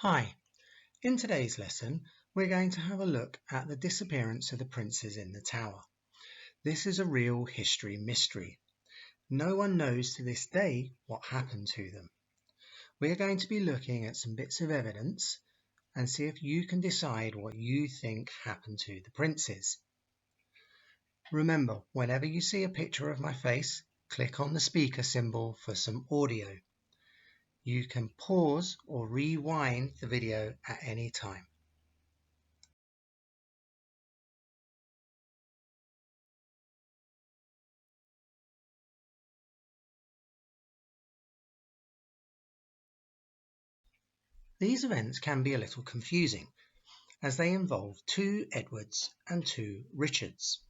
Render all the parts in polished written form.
Hi, in today's lesson we're going to have a look at the disappearance of the princes in the tower. This is a real history mystery. No one knows to this day what happened to them. We're going to be looking at some bits of evidence and see if you can decide what you think happened to the princes. Remember, whenever you see a picture of my face, click on the speaker symbol for some audio. You can pause or rewind the video at any time. These events can be a little confusing, as they involve two Edwards and two Richards.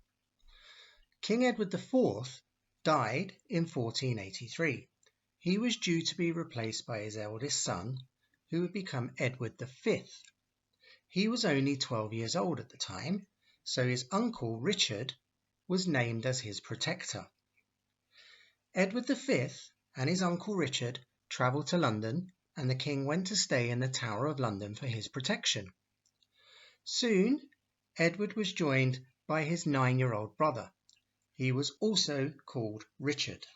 King Edward IV died in 1483. He was due to be replaced by his eldest son, who would become Edward V. He was only 12 years old at the time, so his uncle Richard was named as his protector. Edward V and his uncle Richard travelled to London, and the king went to stay in the Tower of London for his protection. Soon, Edward was joined by his 9-year-old brother. He was also called Richard.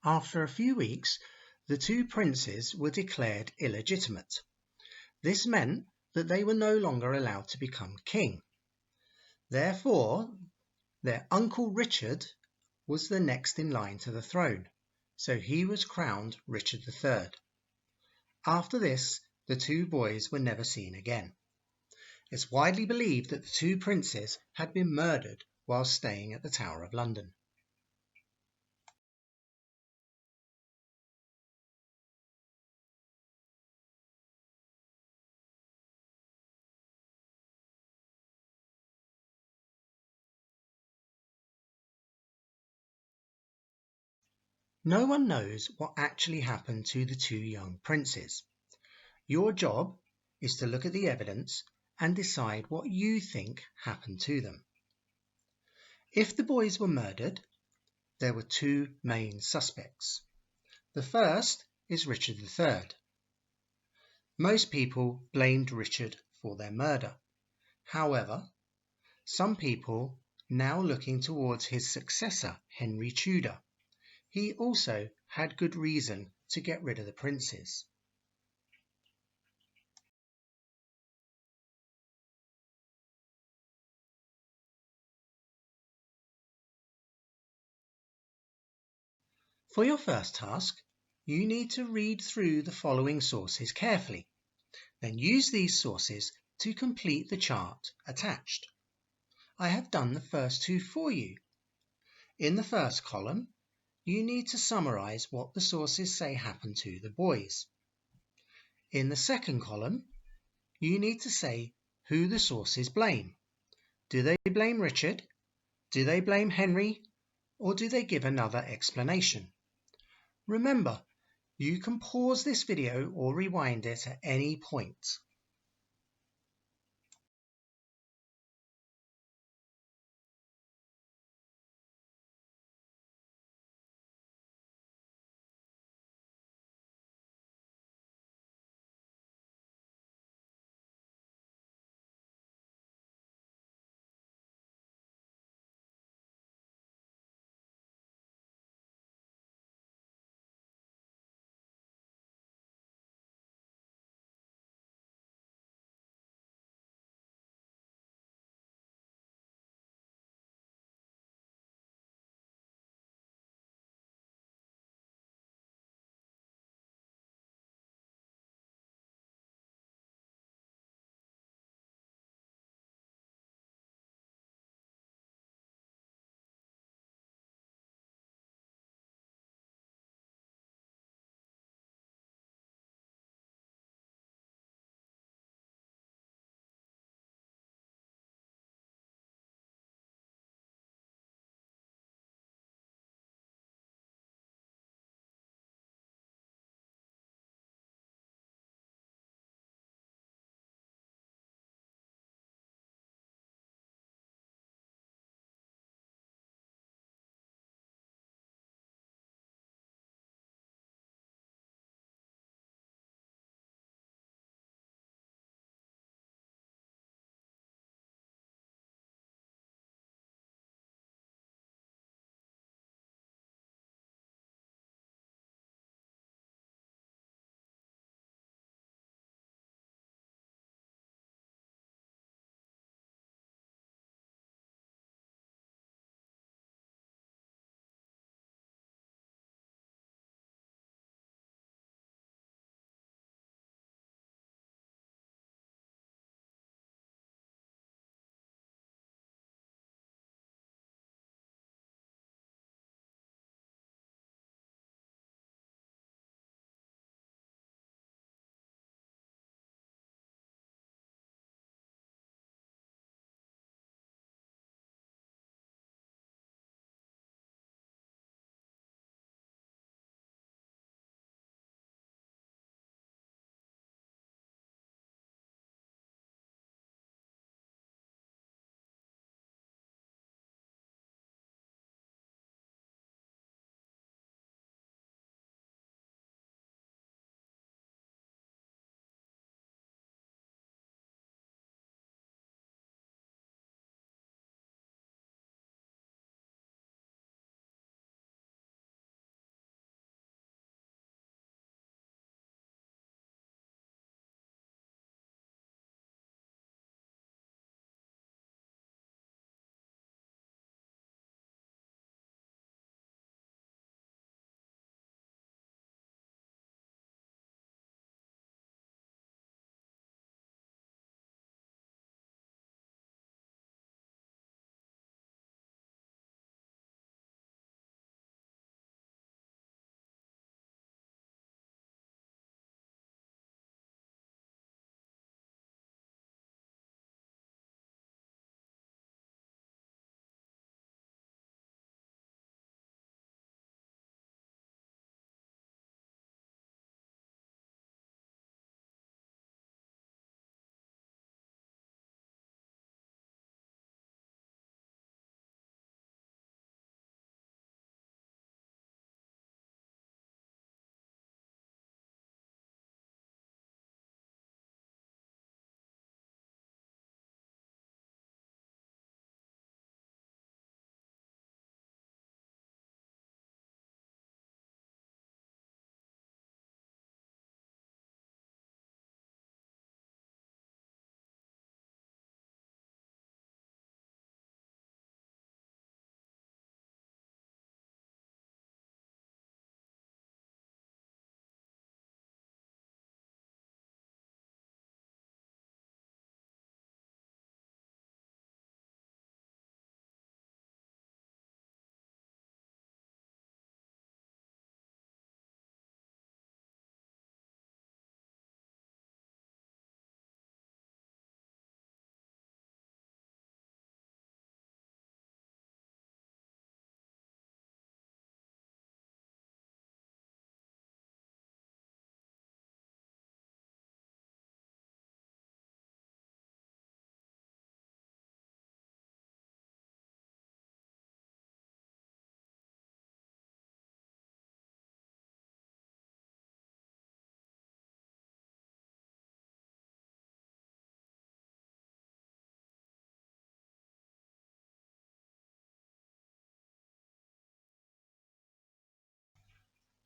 After a few weeks, the two princes were declared illegitimate. This meant that they were no longer allowed to become king. Therefore, their uncle Richard was the next in line to the throne, so he was crowned Richard III. After this, the two boys were never seen again. It's widely believed that the two princes had been murdered while staying at the Tower of London. No one knows what actually happened to the two young princes. Your job is to look at the evidence and decide what you think happened to them. If the boys were murdered, there were two main suspects. The first is Richard III. Most people blamed Richard for their murder. However, some people now looking towards his successor, Henry Tudor. He also had good reason to get rid of the princes. For your first task, you need to read through the following sources carefully. Then use these sources to complete the chart attached. I have done the first two for you. In the first column, you need to summarize what the sources say happened to the boys. In the second column, you need to say who the sources blame. Do they blame Richard? Do they blame Henry? Or do they give another explanation? Remember, you can pause this video or rewind it at any point.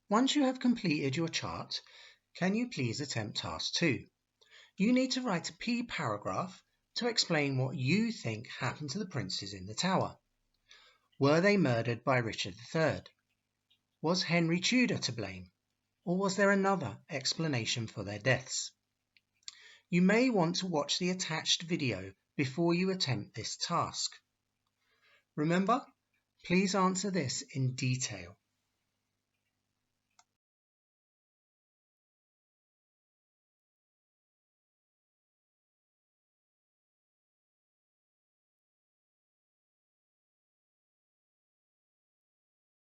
Once you have completed your chart, can you please attempt task 2? You need to write a P paragraph to explain what you think happened to the princes in the tower. Were they murdered by Richard III? Was Henry Tudor to blame? Or was there another explanation for their deaths? You may want to watch the attached video before you attempt this task. Remember, please answer this in detail.